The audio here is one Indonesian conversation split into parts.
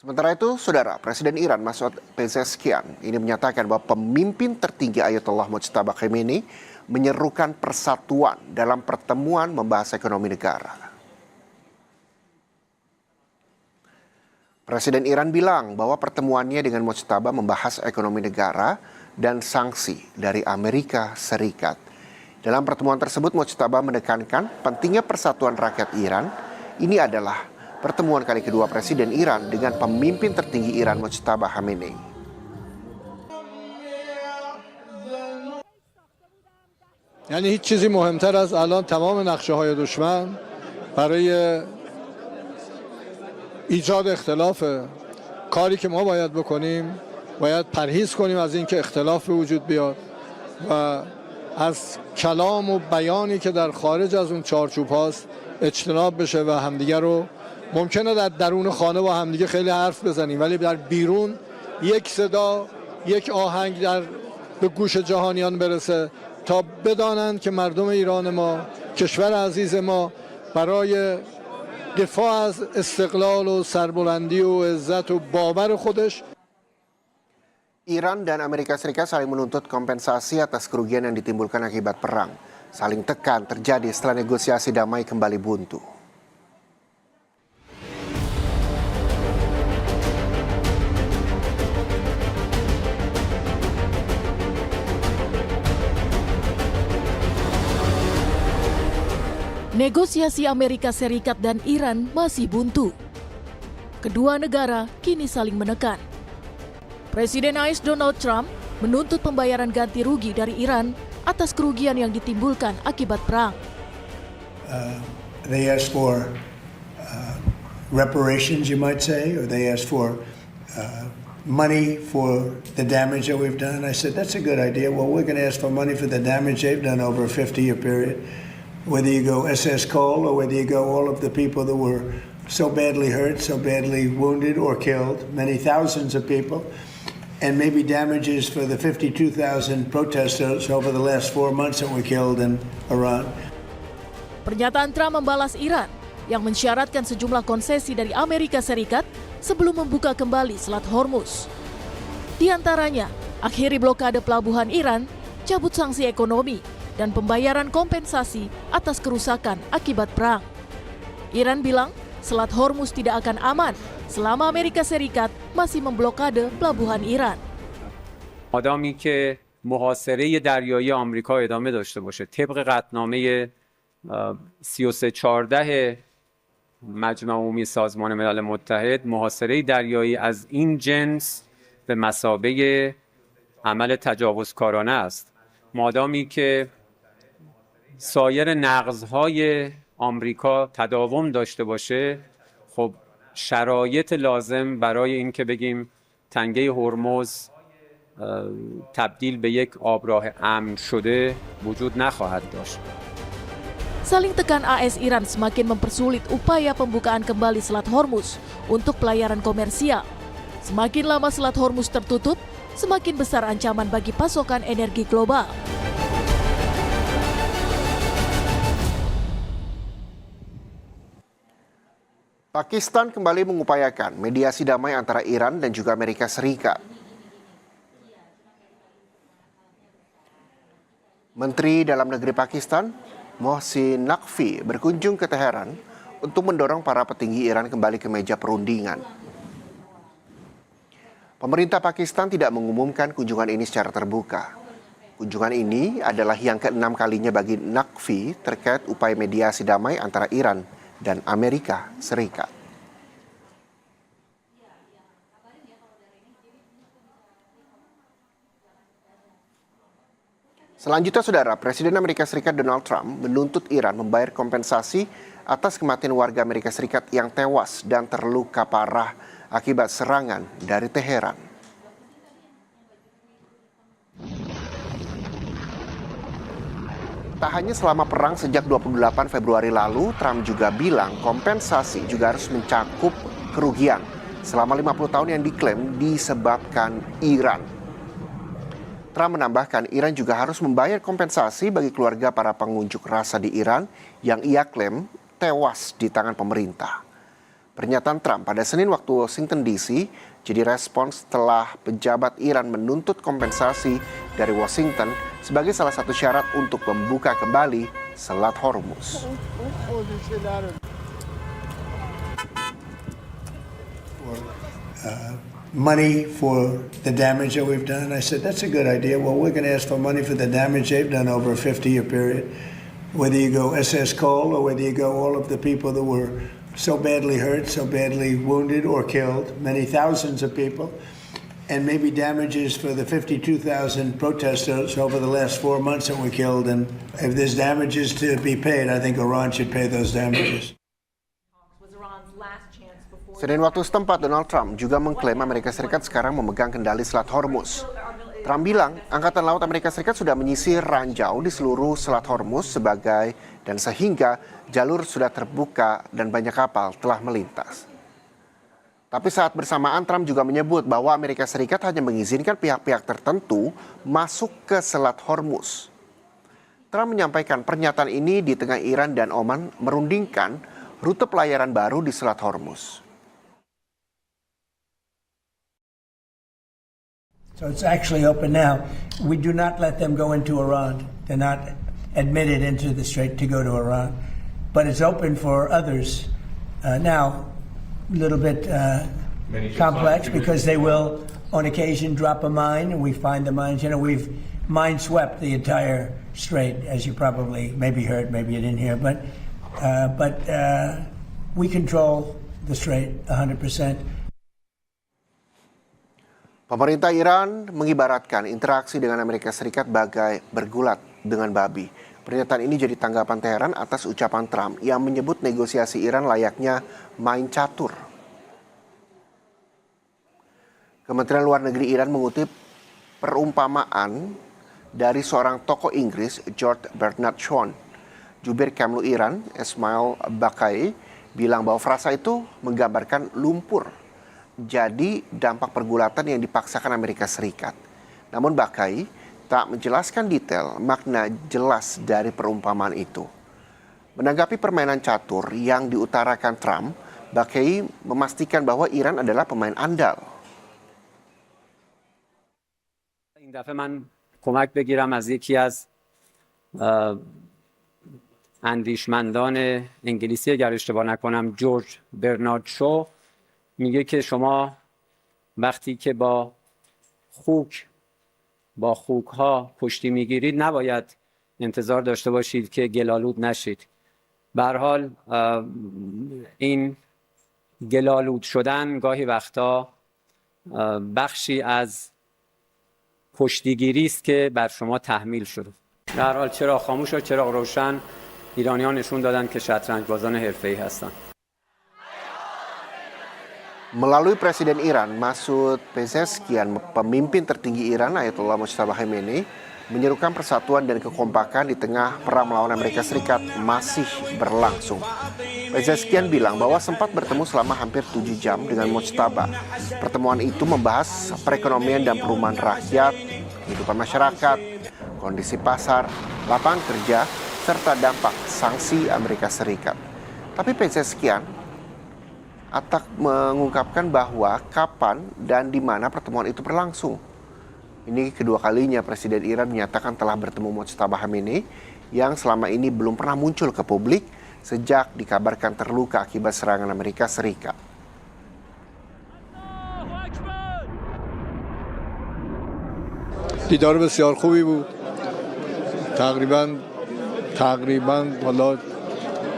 Sementara itu, Saudara, Presiden Iran Masoud Pezeshkian ini menyatakan bahwa pemimpin tertinggi Ayatollah Mojtaba Khamenei menyerukan persatuan dalam pertemuan membahas ekonomi negara. Presiden Iran bilang bahwa pertemuannya dengan Mojtaba membahas ekonomi negara dan sanksi dari Amerika Serikat. Dalam pertemuan tersebut, Mojtaba menekankan pentingnya persatuan rakyat Iran. Ini adalah pertemuan kali kedua Presiden Iran dengan pemimpin tertinggi Iran Mojtaba Khamenei. یعنی هیچ چیزی مهمتر از الان تمام نقشه‌های دشمن برای ایجاد اختلافه. کاری که ما باید بکنیم باید پرهیز کنیم از اینکه اختلاف به وجود بیاد و از کلام و بیانی که در خارج از اون چارچوب هاست اجتناب بشه و همدیگه رو ممکنه در درون خانه با همدیگه خیلی حرف بزنیم ولی در بیرون یک صدا یک آهنگ به گوش جهانیان برسه تا بدانند که مردم ایران ما کشور عزیز ما برای دفاع از استقلال و سربلندی و عزت و باور خودش. Iran dan Amerika Serikat saling menuntut kompensasi atas kerugian yang ditimbulkan akibat perang. Saling tekan terjadi setelah negosiasi damai kembali buntu. Negosiasi Amerika Serikat dan Iran masih buntu. Kedua negara kini saling menekan. Presiden AS Donald Trump menuntut pembayaran ganti rugi dari Iran atas kerugian yang ditimbulkan akibat perang. They asked for reparations, you might say, or they asked for money for the damage that we've done. I said, that's a good idea. Well, we're going to ask for money for the damage they've done over a 50-year period. Whether you go SS Cole or whether you go all of the people that were so badly hurt, so badly wounded or killed, many thousands of people, and maybe damages for the 52,000 protesters over the last 4 months that were killed in Iran. Pernyataan Trump membalas Iran yang mensyaratkan sejumlah konsesi dari Amerika Serikat sebelum membuka kembali Selat Hormuz. Di antaranya, akhiri blokade pelabuhan Iran, cabut sanksi ekonomi, dan pembayaran kompensasi atas kerusakan akibat perang. Iran bilang Selat Hormuz tidak akan aman selama Amerika Serikat masih memblokade pelabuhan Iran. آدمی که محاصره دریایی آمریکا ادامه داشته باشه طبق قطعنامه 3314 مجمع عمومی سازمان ملل متحد، محاصره دریایی از این جنس به مثابه عمل تجاوزکارانه است. مادامی که سایر نقض‌های آمریکا تداوم داشته باشه، خب شرایط لازم برای این که بگیم تنگه هرمز تبدیل به یک آبراه امن شده وجود نخواهد داشت. Saling tekan AS Iran semakin mempersulit upaya pembukaan kembali Selat Hormuz untuk pelayaran komersial. Semakin lama Selat Hormuz tertutup, semakin besar ancaman bagi pasokan energi global. Pakistan kembali mengupayakan mediasi damai antara Iran dan juga Amerika Serikat. Menteri Dalam Negeri Pakistan, Mohsin Naqvi, berkunjung ke Teheran untuk mendorong para petinggi Iran kembali ke meja perundingan. Pemerintah Pakistan tidak mengumumkan kunjungan ini secara terbuka. Kunjungan ini adalah yang ke-6 kalinya bagi Naqvi terkait upaya mediasi damai antara Iran dan Amerika Serikat. Selanjutnya, Saudara, Presiden Amerika Serikat Donald Trump menuntut Iran membayar kompensasi atas kematian warga Amerika Serikat yang tewas dan terluka parah akibat serangan dari Teheran. Tak hanya selama perang sejak 28 Februari lalu, Trump juga bilang kompensasi juga harus mencakup kerugian selama 50 tahun yang diklaim disebabkan Iran. Trump menambahkan Iran juga harus membayar kompensasi bagi keluarga para pengunjuk rasa di Iran yang ia klaim tewas di tangan pemerintah. Pernyataan Trump pada Senin waktu Washington DC jadi respons setelah pejabat Iran menuntut kompensasi dari Washington sebagai salah satu syarat untuk membuka kembali Selat Hormuz. Money for the damage that we've done. I said, that's a good idea. Well, we're going to ask for money for the damage they've done over a 50-year period. Whether you go SS Cole or whether you go all of the people that were so badly hurt, so badly wounded or killed, many thousands of people, and maybe damages for the 52,000 protesters over the last 4 months that were killed. And if there's damages to be paid, I think Iran should pay those damages. Senin waktu setempat, Donald Trump juga mengklaim Amerika Serikat sekarang memegang kendali Selat Hormuz. Trump bilang Angkatan Laut Amerika Serikat sudah menyisir ranjau di seluruh Selat Hormuz dan sehingga jalur sudah terbuka dan banyak kapal telah melintas. Tapi saat bersamaan Trump juga menyebut bahwa Amerika Serikat hanya mengizinkan pihak-pihak tertentu masuk ke Selat Hormuz. Trump menyampaikan pernyataan ini di tengah Iran dan Oman merundingkan rute pelayaran baru di Selat Hormuz. So it's actually open now. We do not let them go into Iran. They're not admitted into the strait to go to Iran. But it's open for others. Now, a little bit complex because they will, on occasion, drop a mine, and we find the mines. You know, we've mine swept the entire strait, as you probably maybe heard, maybe you didn't hear. But we control the strait 100%. Pemerintah Iran mengibaratkan interaksi dengan Amerika Serikat bagai bergulat dengan babi. Pernyataan ini jadi tanggapan Teheran atas ucapan Trump yang menyebut negosiasi Iran layaknya main catur. Kementerian Luar Negeri Iran mengutip perumpamaan dari seorang tokoh Inggris, George Bernard Shaw. Jubir Kemlu Iran, Ismail Baqai, bilang bahwa frasa itu menggambarkan lumpur. Jadi dampak pergulatan yang dipaksakan Amerika Serikat. Namun Baqai tak menjelaskan detail makna jelas dari perumpamaan itu. Menanggapi permainan catur yang diutarakan Trump, Baqai memastikan bahwa Iran adalah pemain andal. این دفعه من کمک بگیرم از یکی از اندیشمندان انگلیسی اگر اشتباه نکنم جورج برنارد شو میگه که شما وقتی که با خوک ها پشتی میگیرید نباید انتظار داشته باشید که گلالود نشید. به هر حال این گلالود شدن گاهی وقتا بخشی از پشتیگیری است که بر شما تحمیل شده. در هر حال چراغ خاموش و چراغ روشن ایرانیان نشون دادن که شطرنج بازان حرفه‌ای هستند. Melalui Presiden Iran, Masoud Pezeshkian, pemimpin tertinggi Iran, Ayatollah Mojtaba Khamenei, menyerukan persatuan dan kekompakan di tengah perang melawan Amerika Serikat masih berlangsung. Pezeshkian bilang bahwa sempat bertemu selama hampir 7 jam dengan Mojtaba. Pertemuan itu membahas perekonomian dan perumahan rakyat, kehidupan masyarakat, kondisi pasar, lapangan kerja, serta dampak sanksi Amerika Serikat. Tapi Pezeshkian mengungkapkan bahwa kapan dan di mana pertemuan itu berlangsung. Ini kedua kalinya Presiden Iran menyatakan telah bertemu Mojtaba Khamenei yang selama ini belum pernah muncul ke publik sejak dikabarkan terluka akibat serangan Amerika Serikat. دیدار بسیار خوبی بود. تقریبا حالا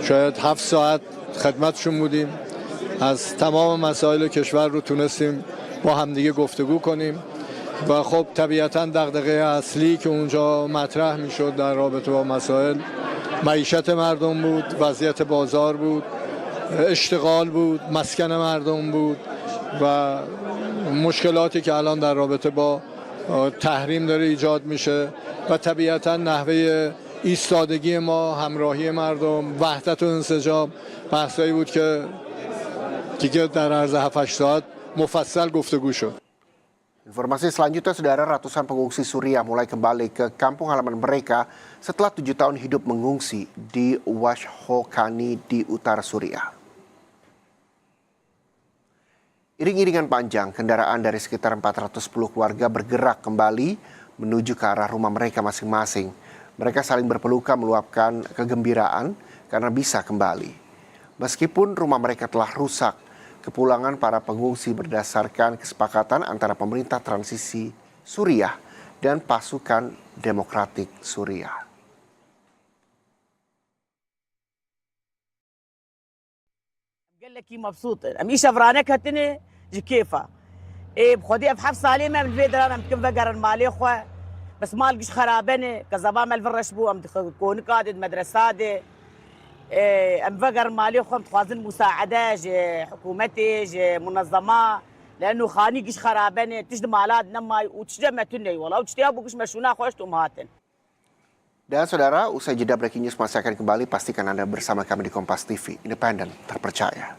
شاید 7 ساعت خدمتشون بودیم. از تمام مسائل کشور رو تونستیم با همدیگه گفتگو کنیم و خب طبیعتاً دغدغه اصلی که اونجا مطرح میشد در رابطه با مسائل معیشت مردم بود، وضعیت بازار بود، اشتغال بود، مسکن مردم بود و مشکلاتی که الان در رابطه با تحریم داره ایجاد میشه و طبیعتاً نحوه ایستادگی ما، همراهی مردم، وحدت و انسجام بحثایی بود که دیگه در عرض 7-8 ساعت مفصل گفتگو شد. Informasi selanjutnya, saudara, ratusan pengungsi Suriah mulai kembali ke kampung halaman mereka setelah 7 tahun hidup mengungsi di Washhokani di utara Suriah. Iring-iringan panjang, kendaraan dari sekitar 410 keluarga bergerak kembali menuju ke arah rumah mereka masing-masing. Mereka saling berpelukan meluapkan kegembiraan karena bisa kembali. Meskipun rumah mereka telah rusak, kepulangan para pengungsi berdasarkan kesepakatan antara pemerintah transisi Suriah dan pasukan Demokratik Suriah. قال لك مبسوط امي شفرانك هتني كيفه ايه بخدي بحف سالمه من فيدر انا ممكن فقر المالي اخوه بس ما لقيش خرابني كزبا مال فرشبو ام كون قادد مدرسه دي ام فقر المالي اخوه متخازن مساعده جي حكومتي جي منظمه لانه خاني قش خرابني تجد مالات نما وتشدمتني والله وتشتيابو قش مشونا خوش امهاتن. Dan saudara, usai jeda breaking news masih akan kembali. Pastikan Anda bersama kami di Kompas TV, independen, terpercaya.